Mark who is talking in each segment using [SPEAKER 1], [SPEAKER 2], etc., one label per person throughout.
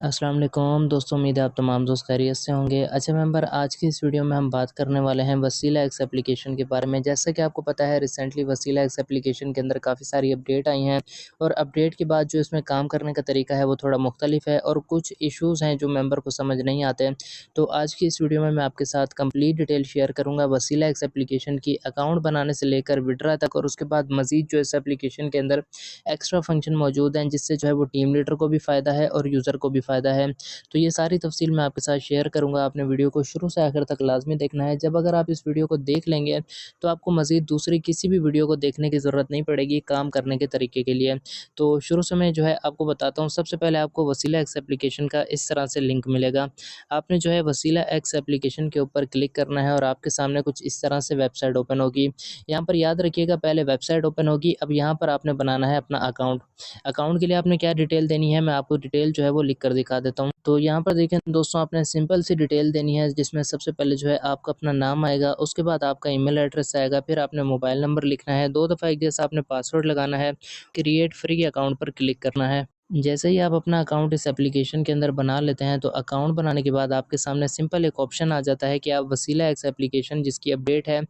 [SPEAKER 1] अस्सलाम वालेकुम दोस्तों, उम्मीद है आप तमाम दोस्त खैरियत से होंगे। अच्छा मेंबर, आज की इस वीडियो में हम बात करने वाले हैं वसीला एक्स एप्लीकेशन के बारे में। जैसा कि आपको पता है, रिसेंटली वसीला एक्स एप्लीकेशन के अंदर काफ़ी सारी अपडेट आई हैं और अपडेट के बाद जो इसमें काम करने का तरीका है वो थोड़ा मुख्तलिफ है और कुछ इश्यूज़ हैं जो मेंबर को समझ नहीं आते। तो आज की इस वीडियो में मैं आपके साथ कंप्लीट डिटेल शेयर करूँगा वसीला एक्स एप्लीकेशन की, अकाउंट बनाने से लेकर विड्रा तक, और उसके बाद मज़ीद जो इस एप्लीकेशन के अंदर एक्स्ट्रा फंक्शन मौजूद हैं जिससे जो है वो टीम लीडर को भी फ़ायदा है और यूज़र को भी फ़ायदा है। तो ये सारी तफ़सील मैं आपके साथ शेयर करूँगा। आपने वीडियो को शुरू से आखिर तक लाज़मी देखना है। जब अगर आप इस वीडियो को देख लेंगे तो आपको मज़ीद दूसरी किसी भी वीडियो को देखने की ज़रूरत नहीं पड़ेगी काम करने के तरीके के लिए। तो शुरू से मैं जो है आपको बताता हूँ। सबसे पहले आपको वसीला एक्स एप्लीकेशन का इस तरह से लिंक मिलेगा। आपने जो है वसीला एक्स एप्लीकेशन के ऊपर क्लिक करना है और आपके सामने कुछ इस तरह से वेबसाइट ओपन होगी। यहाँ पर याद रखिएगा, पहले वेबसाइट ओपन होगी। अब यहाँ पर आपने बनाना है अपना अकाउंट। अकाउंट के लिए आपने क्या डिटेल देनी है, मैं आपको डिटेल जो है वो लिख कर दिखा देता हूँ। तो यहाँ पर देखें दोस्तों, आपने सिंपल सी डिटेल देनी है जिसमें सबसे पहले जो है आपका अपना नाम आएगा, उसके बाद आपका ईमेल एड्रेस आएगा, फिर आपने मोबाइल नंबर लिखना है, 2 दफ़ा एक जैसा आपने पासवर्ड लगाना है, क्रिएट फ्री अकाउंट पर क्लिक करना है। जैसे ही आप अपना अकाउंट इस एप्लीकेशन के अंदर बना लेते हैं तो अकाउंट बनाने के बाद आपके सामने सिंपल एक ऑप्शन आ जाता है कि आप वसीला एक्स एप्लीकेशन, जिसकी अपडेट है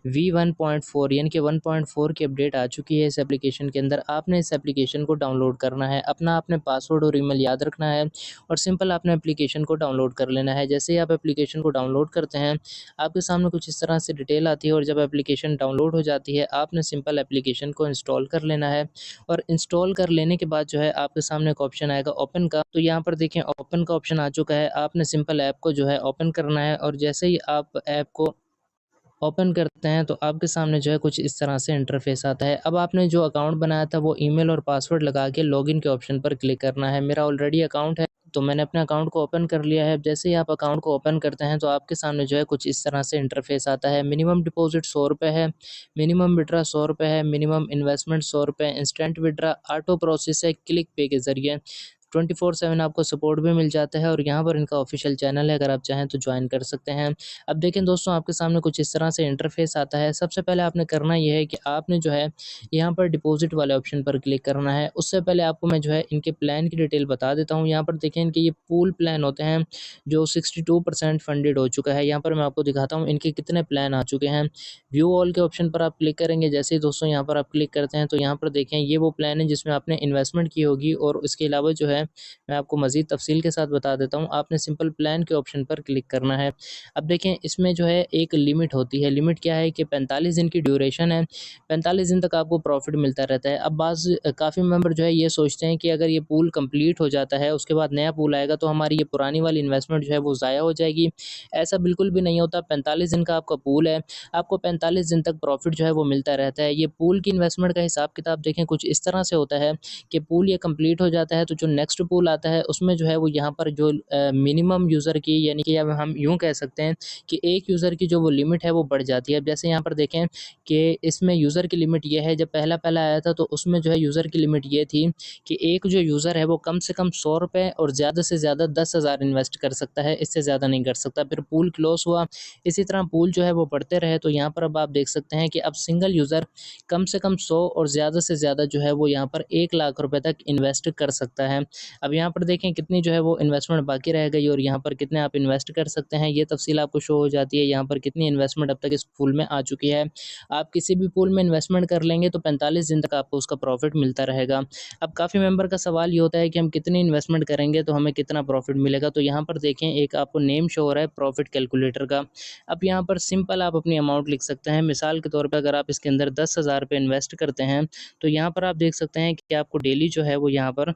[SPEAKER 1] V1.4 यानी कि 1.4 की अपडेट आ चुकी है इस एप्लीकेशन के अंदर, आपने इस एप्लीकेशन को डाउनलोड करना है। अपना आपने पासवर्ड और ईमेल याद रखना है और सिंपल आपने एप्लीकेशन को डाउनलोड कर लेना है। जैसे ही आप एप्लीकेशन को डाउनलोड करते हैं, आपके सामने कुछ इस तरह से डिटेल आती है और जब एप्लीकेशन डाउनलोड हो जाती है, आपने सिंपल एप्लीकेशन को इंस्टॉल कर लेना है और इंस्टॉल कर लेने के बाद जो है आपके सामने एक ऑप्शन आएगा ओपन का। तो यहाँ पर देखें ओपन का ऑप्शन आ चुका है। आपने सिंपल ऐप को जो है ओपन करना है और जैसे ही आप ऐप को ओपन करते हैं तो आपके सामने जो है कुछ इस तरह से इंटरफेस आता है। अब आपने जो अकाउंट बनाया था वो ईमेल और पासवर्ड लगा के लॉगिन के ऑप्शन पर क्लिक करना है। मेरा ऑलरेडी अकाउंट है तो मैंने अपने अकाउंट को ओपन कर लिया है। जैसे ही आप अकाउंट को ओपन करते हैं तो आपके सामने जो है कुछ इस तरह से इंटरफेस आता है। मिनिमम डिपॉजिट 100 रुपये है, मिनिमम विड्रा 100 रुपये है, मिनिमम इन्वेस्टमेंट 100 रुपये, इंस्टेंट विड्रा ऑटो प्रोसेस है क्लिक पे के ज़रिए। 24/7 आपको सपोर्ट भी मिल जाता है और यहाँ पर इनका ऑफिशियल चैनल है, अगर आप चाहें तो ज्वाइन कर सकते हैं। अब देखें दोस्तों, आपके सामने कुछ इस तरह से इंटरफेस आता है। सबसे पहले आपने करना ये है कि आपने जो है यहाँ पर डिपॉजिट वाले ऑप्शन पर क्लिक करना है। उससे पहले आपको मैं जो है इनके प्लान की डिटेल बता देता हूँ। यहाँ पर देखें इनके ये पूल प्लान होते हैं जो 62% फंडेड हो चुका है। यहाँ पर मैं आपको दिखाता हूँ इनके कितने प्लान आ चुके हैं। व्यू ऑल के ऑप्शन पर आप क्लिक करेंगे। जैसे ही दोस्तों यहाँ पर आप क्लिक करते हैं तो यहाँ पर देखें ये वो प्लान है जिसमें आपने इन्वेस्टमेंट की होगी और इसके अलावा जो है मैं आपको मज़ीद तफ़सील के साथ बता देता हूँ। आपने सिंपल प्लान के ऑप्शन पर क्लिक करना है। अब देखें इसमें जो है एक लिमिट होती है। लिमिट क्या है कि 45 दिन की ड्यूरेशन है, 45 दिन तक आपको प्रॉफिट मिलता रहता है। अब काफ़ी मेंबर जो है ये सोचते हैं कि अगर ये पूल कंप्लीट हो जाता है उसके बाद नया पूल आएगा तो हमारी ये पुरानी वाली इन्वेस्टमेंट जो है वो ज़ाया हो जाएगी। ऐसा बिल्कुल भी नहीं होता। 45 दिन का आपका पूल है, आपको 45 दिन तक प्रॉफिट जो है वो मिलता रहता है। ये पूल की इन्वेस्टमेंट का हिसाब किताब देखें कुछ इस तरह से होता है कि पूल ये कंप्लीट हो जाता है तो जो नेक्स्ट पूल आता है उसमें जो है वो यहाँ पर जो मिनिमम यूज़र की, यानी कि अब हम यूँ कह सकते हैं कि एक यूज़र की जो वो लिमिट है वो बढ़ जाती है। अब जैसे यहाँ पर देखें कि इसमें यूज़र की लिमिट ये है, जब पहला आया था तो उसमें जो है यूज़र की लिमिट ये थी कि एक जो यूज़र है वो कम से कम 100 रुपये और ज़्यादा से ज़्यादा 10,000 इन्वेस्ट कर सकता है, इससे ज़्यादा नहीं कर सकता। फिर पूल क्लोज हुआ, इसी तरह पूल जो है वो बढ़ते रहे। तो यहाँ पर अब आप देख सकते हैं कि अब सिंगल यूज़र कम से कम 100 और ज़्यादा से ज़्यादा जो है वो यहाँ पर 1 लाख रुपए तक इन्वेस्ट कर सकता है। अब यहाँ पर देखें कितनी जो है वो इन्वेस्टमेंट बाकी रह गई और यहाँ पर कितने आप इन्वेस्ट कर सकते हैं, ये तफ़सील आपको शो हो जाती है। यहाँ पर कितनी इन्वेस्टमेंट अब तक इस पूल में आ चुकी है। आप किसी भी पूल में इन्वेस्टमेंट कर लेंगे तो 45 दिन तक आपको उसका प्रॉफिट मिलता रहेगा। अब काफ़ी मेंबर का सवाल ये होता है कि हम कितनी इन्वेस्टमेंट करेंगे तो हमें कितना प्रॉफिट मिलेगा। तो यहाँ पर देखें एक आपको नेम शो हो रहा है प्रॉफिट कैलकुलेटर का। अब यहाँ पर सिंपल आप अपनी अमाउंट लिख सकते हैं। मिसाल के तौर पर अगर आप इसके अंदर 10,000 रुपये इन्वेस्ट करते हैं तो यहाँ पर आप देख सकते हैं कि आपको डेली जो है वो यहाँ पर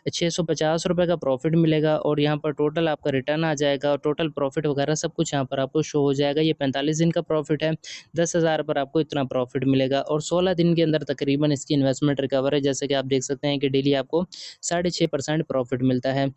[SPEAKER 1] 650 रुपये का प्रॉफिट मिलेगा और यहाँ पर टोटल आपका रिटर्न आ जाएगा और टोटल प्रॉफिट वगैरह सब कुछ यहाँ पर आपको शो हो जाएगा। ये 45 दिन का प्रॉफिट है, 10,000 पर आपको इतना प्रॉफिट मिलेगा और 16 दिन के अंदर तकरीबन इसकी इन्वेस्टमेंट रिकवर है। जैसे कि आप देख सकते हैं कि डेली आपको 6.5% प्रॉफिट मिलता है।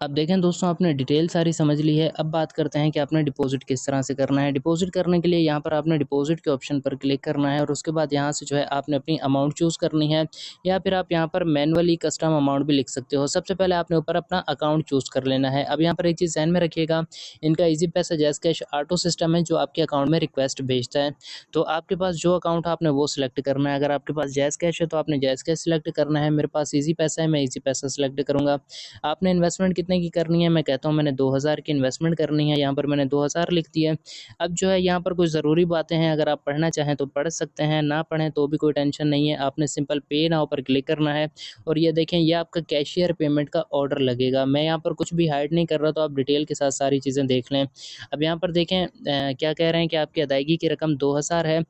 [SPEAKER 1] अब देखें दोस्तों, आपने डिटेल सारी समझ ली है। अब बात करते हैं कि आपने डिपॉज़िट किस तरह से करना है। डिपॉज़िट करने के लिए यहाँ पर आपने डिपॉज़िट के ऑप्शन पर क्लिक करना है और उसके बाद यहाँ से जो है आपने अपनी अमाउंट चूज़ करनी है, या फिर आप यहाँ पर मैनुअली कस्टम अमाउंट भी लिख सकते हो। सबसे पहले आपने ऊपर अपना अकाउंट चूज़ कर लेना है। अब यहाँ पर एक चीज़ ध्यान में रखिएगा, इनका ईज़ी पैसा, जैज़ कैश ऑटो सिस्टम है जो आपके अकाउंट में रिक्वेस्ट भेजता है। तो आपके पास जो अकाउंट है आपने वो सिलेक्ट करना है। अगर आपके पास जैज़ कैश है तो आपने जैज़ कैश सिलेक्ट करना है। मेरे पास ईज़ी पैसा है, मैं ईज़ी पैसा सिलेक्ट करूँगा। आपने इन्वेस्टमेंट कितने की करनी है, मैं कहता हूँ मैंने 2000 की इन्वेस्टमेंट करनी है, यहाँ पर मैंने 2000 लिख दिया है। अब जो है यहाँ पर कुछ ज़रूरी बातें हैं, अगर आप पढ़ना चाहें तो पढ़ सकते हैं, ना पढ़ें तो भी कोई टेंशन नहीं है। आपने सिंपल पे नाउ पर क्लिक करना है और ये देखें, ये आपका कैशियर पेमेंट का ऑर्डर लगेगा। मैं यहाँ पर कुछ भी हाइड नहीं कर रहा, तो आप डिटेल के साथ सारी चीज़ें देख लें। अब यहाँ पर देखें क्या कह रहे हैं कि आपकी अदायगी की रकम 2000 है।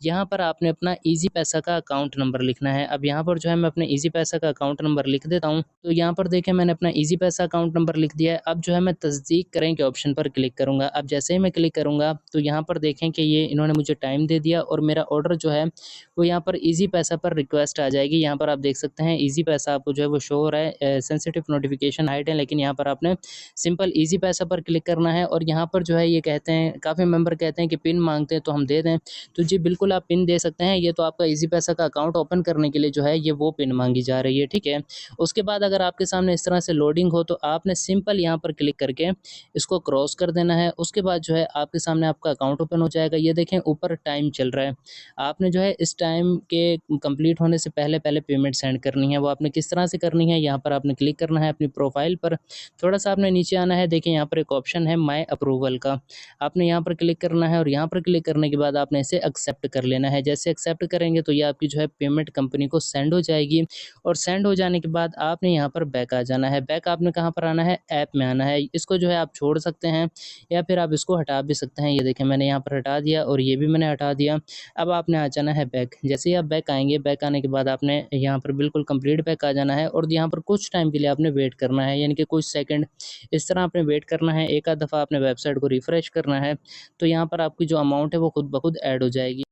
[SPEAKER 1] यहाँ पर आपने अपना ईज़ी पैसा का अकाउंट नंबर लिखना है। अब यहाँ पर जो है मैं अपने ईज़ी पैसा का अकाउंट नंबर लिख देता हूँ। तो यहाँ पर देखें, मैंने अपना ईज़ी पैसा अकाउंट नंबर लिख दिया है। अब जो है मैं तस्दीक करें के ऑप्शन पर क्लिक करूँगा। अब जैसे ही मैं क्लिक करूँगा तो यहाँ पर देखें कि ये इन्होंने मुझे टाइम दे दिया और मेरा ऑर्डर जो है वो यहाँ पर ईज़ी पैसा पर रिक्वेस्ट आ जाएगी। यहाँ पर आप देख सकते हैं ईज़ी पैसा आपको जो है वो शो हो रहा है, सेंसिटिव नोटिफिकेशन हाइड है, लेकिन यहाँ पर आपने सिंपल ईज़ी पैसा पर क्लिक करना है। और यहाँ पर जो है ये कहते हैं, काफ़ी मेंबर कहते हैं कि पिन मांगते हैं तो हम दे दें, तो जी बिल्कुल आप पिन दे सकते हैं। ये तो आपका ईज़ी पैसा का अकाउंट ओपन करने के लिए जो है ये वो पिन मांगी जा रही है, ठीक है। उसके बाद अगर आपके सामने इस तरह से लोडिंग हो तो आपने सिंपल यहाँ पर क्लिक करके इसको क्रॉस कर देना है। उसके बाद जो है आपके सामने आपका अकाउंट ओपन हो जाएगा। ये देखें ऊपर टाइम चल रहा है। आपने जो है इस टाइम के कंप्लीट होने से पहले पहले पेमेंट सेंड करनी है। वो आपने किस तरह से करनी है, यहाँ पर आपने क्लिक करना है अपनी प्रोफाइल पर। थोड़ा-सा आपने नीचे आना है, देखिए यहाँ पर एक ऑप्शन है माय अप्रूवल का। आपने यहाँ पर क्लिक करना है और यहाँ पर क्लिक करने के बाद आपने इसे एक्सेप्ट कर लेना है। जैसे एक्सेप्ट करेंगे तो ये आपकी जो है पेमेंट कंपनी को सेंड हो जाएगी और सेंड हो जाने के बाद आपने यहाँ पर बैक आ जाना है। बैक आपने कहाँ पर आना है, ऐप में आना है। इसको जो है आप छोड़ सकते हैं या फिर आप इसको हटा भी सकते हैं। ये देखें मैंने यहाँ पर हटा दिया और ये भी मैंने हटा दिया। अब आपने आ जाना है बैक। जैसे ही आप बैक आएँगे, बैक आने के बाद आपने यहाँ पर बिल्कुल कंप्लीट बैक आ जाना है और यहाँ पर कुछ टाइम के लिए आपने वेट करना है, यानी कि कुछ सेकंड इस तरह आपने वेट करना है। एक आध दफ़ा आपने वेबसाइट को रिफ्रेश करना है, तो यहाँ पर आपकी जो अमाउंट है वो खुद ब खुद ऐड हो जाएगी।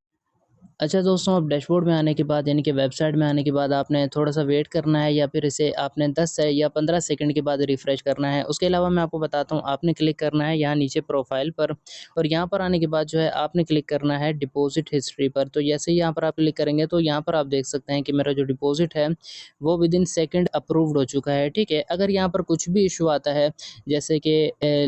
[SPEAKER 1] अच्छा दोस्तों, अब डैशबोर्ड में आने के बाद, यानी कि वेबसाइट में आने के बाद आपने थोड़ा-सा वेट करना है, या फिर इसे आपने 10 से या 15 सेकंड के बाद रिफ्रेश करना है। उसके अलावा मैं आपको बताता हूँ, आपने क्लिक करना है यहाँ नीचे प्रोफाइल पर और यहाँ पर आने के बाद जो है आपने क्लिक करना है डिपॉज़िट हिस्ट्री पर। तो जैसे ही यहाँ पर आप क्लिक करेंगे तो यहाँ पर आप देख सकते हैं कि मेरा जो डिपॉज़िट है वो विदिन सेकंड अप्रूव्ड हो चुका है, ठीक है। अगर यहाँ पर कुछ भी इश्यू आता है, जैसे कि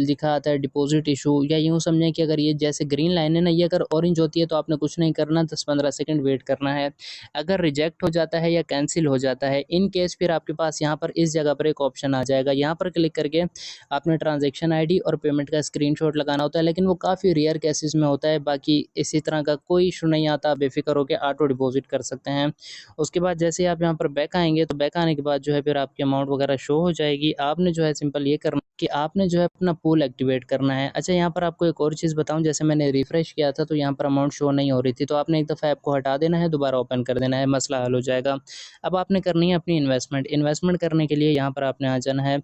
[SPEAKER 1] लिखा आता है डिपॉज़िट इश्यू, या यूँ समझें कि अगर ये जैसे ग्रीन लाइन है ना, ये अगर ऑरेंज होती है तो आपने कुछ नहीं करना, 10-15 सेकंड वेट करना है। अगर रिजेक्ट हो जाता है या कैंसिल हो जाता है, इन केस फिर आपके पास यहाँ पर इस जगह पर एक ऑप्शन आ जाएगा। यहाँ पर क्लिक करके आपने ट्रांज़ैक्शन आईडी और पेमेंट का स्क्रीनशॉट लगाना होता है, लेकिन वो काफ़ी रेयर केसेज़ में होता है। बाकी इसी तरह का कोई इश्यू नहीं आता, आप बेफ़िक्र होके ऑटो डिपॉज़िट कर सकते हैं। उसके बाद जैसे ही आप यहाँ पर बैक आएँगे, तो बैक आने के बाद जो है फिर आपकी अमाउंट वगैरह शो हो जाएगी। आपने जो है सिंपल ये करना कि आपने जो है अपना पूल एक्टिवेट करना है। अच्छा, यहाँ पर आपको एक और चीज़ बताऊँ, जैसे मैंने रिफ्रेश किया था तो यहाँ पर अमाउंट शो नहीं हो रही थी, तो आपने एक दफ़ा ऐप को हटा देना है, दोबारा ओपन कर देना है, मसला हल हो जाएगा। अब आपने करनी है अपनी इन्वेस्टमेंट। इन्वेस्टमेंट करने के लिए यहाँ पर आपने आ जाना है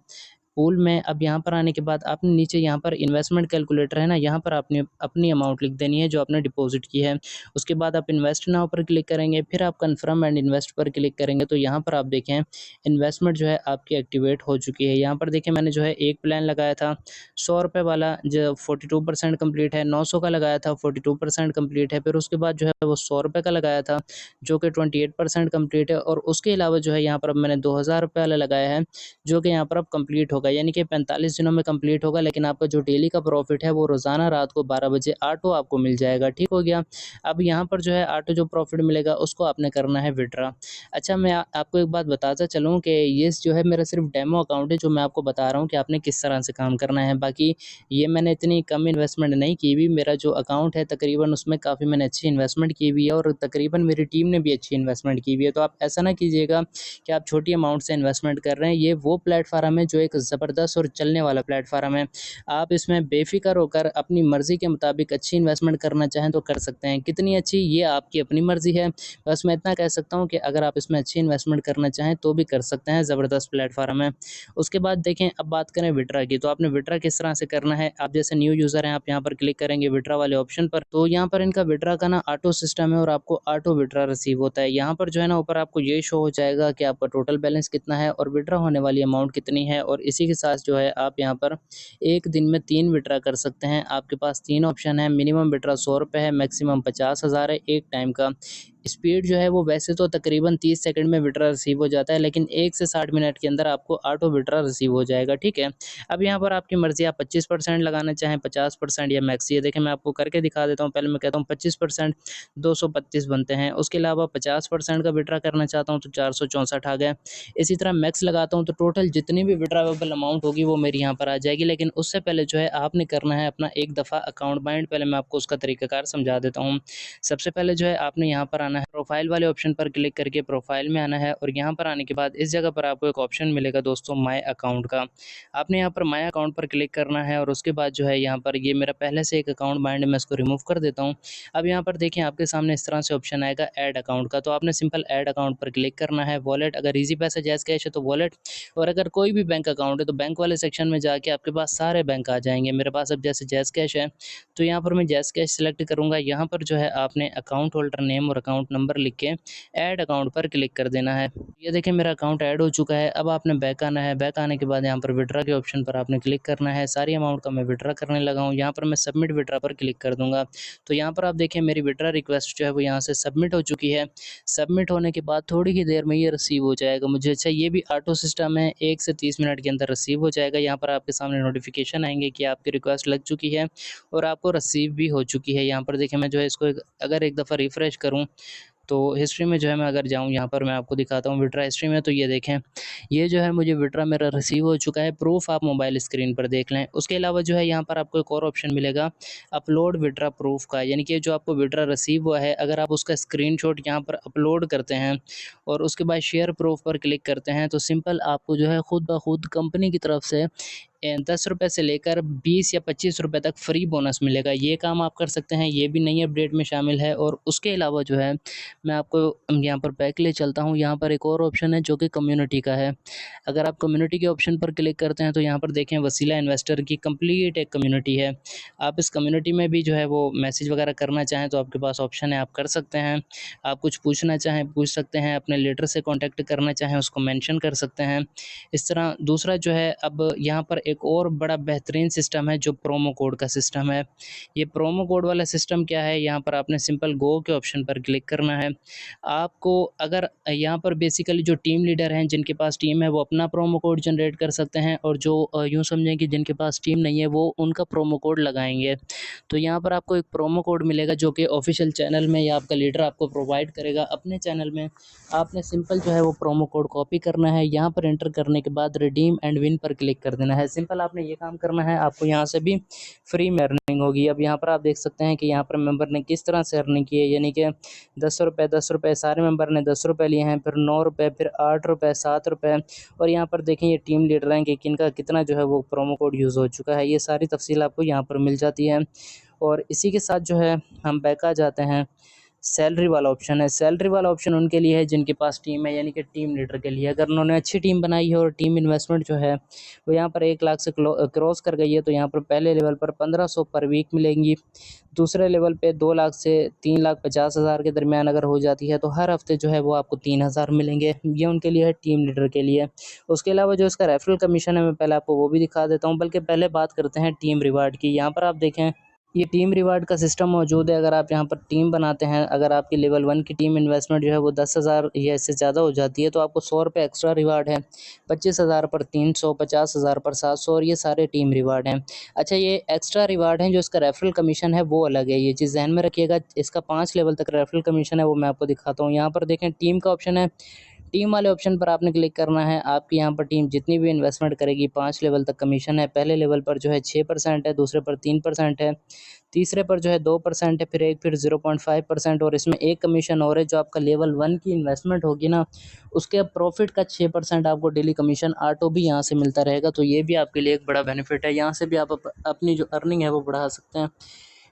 [SPEAKER 1] पूल में। अब यहाँ पर आने के बाद आपने नीचे यहाँ पर इन्वेस्टमेंट कैलकुलेटर है ना, यहाँ पर आपने अपनी अमाउंट लिख देनी है जो आपने डिपॉज़िट की है। उसके बाद आप इन्वेस्ट नाउ पर क्लिक करेंगे, फिर आप कन्फर्म एंड इन्वेस्ट पर क्लिक करेंगे, तो यहाँ पर आप देखें इन्वेस्टमेंट जो है आपकी एक्टिवेट हो चुकी है। यहाँ पर देखें मैंने जो है एक प्लान लगाया था ₹100 वाला, जो 42% कंप्लीट है, 900 का लगाया था 42% कंप्लीट है, फिर उसके बाद जो है वो ₹100 का लगाया था जो कि 28% कंप्लीट है, और उसके अलावा जो है यहाँ पर अब मैंने ₹2000 वाला लगाया है जो कि यहाँ पर अब कंप्लीट होगा, यानी कि 45 दिनों में कंप्लीट होगा। लेकिन आपका जो डेली का प्रॉफिट है वो रोज़ाना रात को 12 बजे ऑटो आपको मिल जाएगा, ठीक हो गया। अब यहाँ पर जो है ऑटो जो प्रॉफिट मिलेगा उसको आपने करना है विड्रॉ। अच्छा, मैं आपको एक बात बताता चलूँ कि ये जो है मेरा सिर्फ डेमो अकाउंट है, जो मैं आपको बता रहा हूँ कि आपने किस तरह से काम करना है। बाकी ये मैंने इतनी कम इन्वेस्टमेंट नहीं की हुई, मेरा जो अकाउंट है तकरीबन उसमें काफ़ी मैंने अच्छी इन्वेस्टमेंट की हुई है और तकरीबन मेरी टीम ने भी अच्छी इन्वेस्टमेंट की हुई है। तो आप ऐसा ना कीजिएगा कि आप छोटी अमाउंट से इन्वेस्टमेंट कर रहे हैं। ये वो प्लेटफ़ॉर्म है जो एक ज़बरदस्त और चलने वाला प्लेटफ़ॉर्म है। आप इसमें बेफ़िक्र होकर अपनी मर्ज़ी के मुताबिक अच्छी इन्वेस्टमेंट करना चाहें तो कर सकते हैं। कितनी अच्छी, ये आपकी अपनी मर्ज़ी है। बस मैं इतना कह सकता हूँ कि अगर आप इसमें अच्छी इन्वेस्टमेंट करना चाहें तो भी कर सकते हैं, ज़बरदस्त प्लेटफ़ॉर्म है। उसके बाद देखें, अब बात करें विड्रॉ की, तो आपने विड्रॉ किस तरह से करना है। आप जैसे न्यू यूज़र हैं, आप यहाँ पर क्लिक करेंगे विड्रॉ वाले ऑप्शन पर, तो यहाँ पर इनका विड्रॉ का ना ऑटो सिस्टम है और आपको ऑटो विड्रॉ रिसीव होता है। यहाँ पर जो है ना ऊपर आपको ये शो हो जाएगा कि आपका टोटल बैलेंस कितना है और विड्रॉ होने वाली अमाउंट कितनी है, और इसी इसी के साथ जो है आप यहाँ पर एक दिन में 3 विड्रा कर सकते हैं। आपके पास 3 ऑप्शन है, मिनिमम विड्रा ₹100 है, मैक्सिमम 50,000 है एक टाइम का। स्पीड जो है वो वैसे तो तकरीबन 30 सेकंड में विड्रा रिसीव हो जाता है, लेकिन 1 से 60 मिनट के अंदर आपको ऑटो विड्रा रिसीव हो जाएगा, ठीक है। अब यहाँ पर आपकी मर्ज़ी, आप 25% लगाना चाहें, 50% या मैक्स। ये देखिए मैं आपको करके दिखा देता हूँ। पहले मैं कहता हूँ 25%, 232 बनते हैं। उसके अलावा 50% का विड्रा करना चाहता हूँ तो 464 आ गए। इसी तरह मैक्स लगाता हूँ तो टोटल जितनी भी विड्रावेबल अमाउंट होगी वो मेरी यहाँ पर आ जाएगी। लेकिन उससे पहले जो है आपने करना है अपना एक दफ़ा अकाउंट बाइंड। पहले मैं आपको उसका तरीकाकार समझा देता हूँ। सबसे पहले जो है आपने यहाँ पर आना है, प्रोफाइल वाले ऑप्शन पर क्लिक करके प्रोफाइल में आना है, और यहाँ पर आने के बाद इस जगह पर आपको एक ऑप्शन मिलेगा दोस्तों माय अकाउंट का। आपने यहाँ पर माय अकाउंट पर क्लिक करना है, और उसके बाद जो है यहाँ पर ये मेरा पहले से एक अकाउंट बाइंड है, मैं इसको रिमूव कर देता हूँ। अब यहाँ पर देखिए आपके सामने इस तरह से ऑप्शन आएगा ऐड अकाउंट का, तो आपने सिंपल ऐड अकाउंट पर क्लिक करना है। वॉलेट, अगर ईजी पैसा जैज़ कैश है तो वॉलेट, और अगर कोई भी बैंक अकाउंट है तो बैंक वाले सेक्शन में जाके आपके पास सारे बैंक आ जाएंगे। मेरे पास अब जैसे जैज़ कैश है तो यहाँ पर मैं जैज़ कैश सेलेक्ट करूँगा। यहाँ पर जो है आपने अकाउंट होल्डर नेम और अकाउंट नंबर लिख के ऐड अकाउंट पर क्लिक कर देना है। ये देखिए मेरा अकाउंट ऐड हो चुका है। अब आपने बैक आना है। बैक आने के बाद यहाँ पर विड्रा के ऑप्शन पर आपने क्लिक करना है। सारी अमाउंट का मैं विड्रा करने लगा हूँ। यहाँ पर मैं सबमिट विड्रा पर क्लिक कर दूँगा। तो यहाँ पर आप देखिए मेरी विड्रा रिक्वेस्ट जो है वो यहाँ से सबमिट हो चुकी है। सबमिट होने के बाद थोड़ी ही देर में ये रिसीव हो जाएगा मुझे। अच्छा, ये भी ऑटो सिस्टम है, 1 से 30 मिनट के अंदर रिसीव हो जाएगा। यहाँ पर आपके सामने नोटिफिकेशन आएंगे कि आपकी रिक्वेस्ट लग चुकी है और आपको रिसीव भी हो चुकी है। यहाँ पर देखिए मैं जो है इसको अगर एक दफ़ा रिफ़्रेश करूँ तो हिस्ट्री में जो है मैं अगर जाऊँ, यहाँ पर मैं आपको दिखाता हूँ विड्रा हिस्ट्री में, तो ये देखें ये जो है मुझे विड्रा मेरा रिसीव हो चुका है। प्रूफ आप मोबाइल स्क्रीन पर देख लें। उसके अलावा जो है यहाँ पर आपको एक और ऑप्शन मिलेगा अपलोड विड्रा प्रूफ का, यानी कि जो आपको विड्रा रिसीव हुआ है अगर आप उसका स्क्रीनशॉट यहाँ पर अपलोड करते हैं और उसके बाद शेयर प्रूफ पर क्लिक करते हैं तो सिंपल आपको जो है खुद ब खुद कंपनी की तरफ से 10 रुपये से लेकर 20 या 25 रुपये तक फ्री बोनस मिलेगा। ये काम आप कर सकते हैं, ये भी नई अपडेट में शामिल है। और उसके अलावा जो है मैं आपको यहाँ पर बैक ले चलता हूँ। यहाँ पर एक और ऑप्शन है जो कि कम्युनिटी का है। अगर आप कम्युनिटी के ऑप्शन पर क्लिक करते हैं तो यहाँ पर देखें वसीला इन्वेस्टर की कंप्लीट एक कम्युनिटी है। आप इस कम्युनिटी में भी जो है वो मैसेज वगैरह करना चाहें तो आपके पास ऑप्शन है, आप कर सकते हैं। आप कुछ पूछना चाहें पूछ सकते हैं, अपने लीडर से कॉन्टैक्ट करना चाहें उसको मेंशन कर सकते हैं। इस तरह दूसरा जो है अब यहाँ पर एक और बड़ा बेहतरीन सिस्टम है जो प्रोमो कोड का सिस्टम है। ये प्रोमो कोड वाला सिस्टम क्या है, यहाँ पर आपने सिंपल गो के ऑप्शन पर क्लिक करना है। आपको अगर यहाँ पर बेसिकली जो टीम लीडर हैं जिनके पास टीम है वो अपना प्रोमो कोड जनरेट कर सकते हैं, और जो यूँ समझें कि जिनके पास टीम नहीं है वो उनका प्रोमो कोड लगाएंगे। तो यहाँ पर आपको एक प्रोमो कोड मिलेगा जो कि ऑफिशियल चैनल में या आपका लीडर आपको प्रोवाइड करेगा अपने चैनल में। आपने सिंपल जो है वो प्रोमो कोड कॉपी करना है, यहाँ पर एंटर करने के बाद रिडीम एंड विन पर क्लिक कर देना है। सिंपल आपने ये काम करना है, आपको यहाँ से भी फ्री में अर्निंग होगी। अब यहाँ पर आप देख सकते हैं कि यहाँ पर मेंबर ने किस तरह से अर्निंग की है, यानी कि 10 रुपये सारे मेंबर ने 10 रुपये लिए हैं, फिर 9 रुपये, फिर 8 रुपये, 7 रुपये। और यहाँ पर देखें ये टीम लीडर हैं कि किनका कितना जो है वो प्रोमो कोड यूज़ हो चुका है। ये सारी तफसील आपको यहाँ पर मिल जाती है। और इसी के साथ जो है हम बैक आ जाते हैं। सैलरी वाला ऑप्शन है। सैलरी वाला ऑप्शन उनके लिए है जिनके पास टीम है, यानी कि टीम लीडर के लिए। अगर उन्होंने अच्छी टीम बनाई है और टीम इन्वेस्टमेंट जो है वो यहाँ पर 1 लाख से क्रॉस कर गई है तो यहाँ पर पहले लेवल पर 1500 पर वीक मिलेंगी। दूसरे लेवल पे 2 लाख से 3,50,000 के दरमियान अगर हो जाती है तो हर हफ्ते जो है वो आपको 3,000 मिलेंगे। ये उनके लिए है टीम लीडर के लिए। उसके अलावा जो इसका रेफरल कमीशन है मैं पहले आपको वो भी दिखा देता हूँ, बल्कि पहले बात करते हैं टीम रिवार्ड की। यहाँ पर आप देखें ये टीम रिवार्ड का सिस्टम मौजूद है। अगर आप यहाँ पर टीम बनाते हैं, अगर आपकी लेवल 1 की टीम इन्वेस्टमेंट जो है वो 10,000 या इससे ज़्यादा हो जाती है तो आपको 100 रुपये एक्स्ट्रा रिवार्ड है। 25,000 पर 300, 50,000 पर 700, और ये सारे टीम रिवार्ड हैं। अच्छा, ये एक्स्ट्रा रिवार्ड हैं, जो इसका रेफरल कमीशन है वो अलग है। ये चीज़ ध्यान में रखिएगा। इसका 5 लेवल तक रेफरल कमीशन है, वो मैं आपको दिखाता हूँ। यहाँ पर देखें टीम का ऑप्शन है। टीम वाले ऑप्शन पर आपने क्लिक करना है। आपकी यहाँ पर टीम जितनी भी इन्वेस्टमेंट करेगी 5 लेवल तक कमीशन है। पहले लेवल पर जो है 6% है, दूसरे पर 3% है, तीसरे पर जो है 2% है, फिर 0.5%, और इसमें एक कमीशन और है जो आपका लेवल 1 की इन्वेस्टमेंट होगी ना उसके प्रॉफिट का 6% आपको डेली कमीशन ऑटो भी यहाँ से मिलता रहेगा। तो ये भी आपके लिए एक बड़ा बेनिफिट है। यहाँ से भी आप अपनी जो अर्निंग है वो बढ़ा सकते हैं।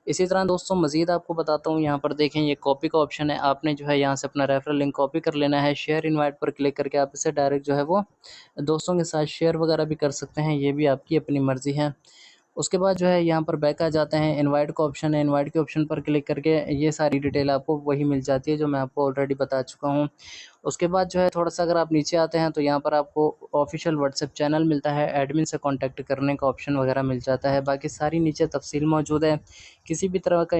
[SPEAKER 1] इसी तरह दोस्तों मज़ीद आपको बताता हूँ, यहाँ पर देखें ये कॉपी का ऑप्शन है। आपने जो है यहाँ से अपना रेफरल लिंक कॉपी कर लेना है। शेयर इनवाइट पर क्लिक करके आप इसे डायरेक्ट जो है वो दोस्तों के साथ शेयर वगैरह भी कर सकते हैं, ये भी आपकी अपनी मर्ज़ी है। उसके बाद जो है यहाँ पर बैक आ जाते हैं, इनवाइट का ऑप्शन है, इनवाइट के ऑप्शन पर क्लिक करके ये सारी डिटेल आपको वही मिल जाती है जो मैं आपको ऑलरेडी बता चुका हूँ। उसके बाद जो है थोड़ा-सा अगर आप नीचे आते हैं तो यहाँ पर आपको ऑफ़िशियल व्हाट्सएप चैनल मिलता है, एडमिन से कॉन्टैक्ट करने का ऑप्शन वगैरह मिल जाता है, बाकी सारी नीचे तफ़सील मौजूद है। किसी भी तरह का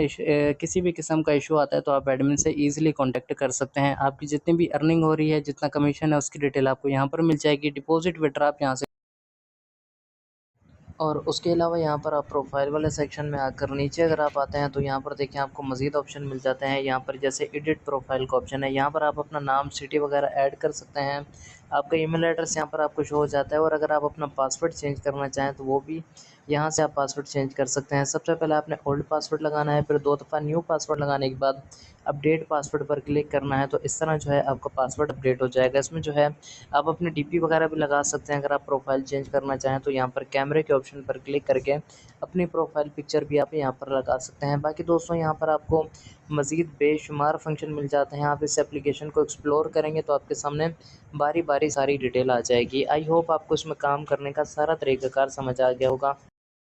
[SPEAKER 1] किसी भी किस्म का इश्यू आता है तो आप एडमिन से ईज़िली कॉन्टैक्ट कर सकते हैं। आपकी जितनी भी अर्निंग हो रही है, जितना कमीशन है उसकी डिटेल आपको यहाँ पर मिल जाएगी, डिपॉज़िट विथड्रॉ आप यहाँ से। और उसके अलावा यहाँ पर आप प्रोफाइल वाले सेक्शन में आकर नीचे अगर आप आते हैं तो यहाँ पर देखिए आपको मज़ीद ऑप्शन मिल जाते हैं। यहाँ पर जैसे एडिट प्रोफाइल का ऑप्शन है, यहाँ पर आप अपना नाम, सिटी वगैरह ऐड कर सकते हैं। आपका ईमेल एड्रेस यहाँ पर आपको शो हो जाता है और अगर आप अपना पासवर्ड चेंज करना चाहें तो वो भी यहाँ से आप पासवर्ड चेंज कर सकते हैं। सबसे पहले आपने ओल्ड पासवर्ड लगाना है, फिर 2 दफ़ा न्यू पासवर्ड लगाने के बाद अपडेट पासवर्ड पर क्लिक करना है, तो इस तरह जो है आपका पासवर्ड अपडेट हो जाएगा। इसमें जो है आप अपने डीपी वगैरह भी लगा सकते हैं। अगर आप प्रोफाइल चेंज करना चाहें तो यहाँ पर कैमरे के ऑप्शन पर क्लिक करके अपनी प्रोफाइल पिक्चर भी आप यहाँ पर लगा सकते हैं। बाकी दोस्तों यहाँ पर आपको मज़ीद बेशुमार फंक्शन मिल जाते हैं। आप इस एप्लीकेशन को एक्सप्लोर करेंगे तो आपके सामने बारी-बारी सारी डिटेल आ जाएगी। आई होप आपको इसमें काम करने का सारा तरीक़ाकार समझ आ गया होगा।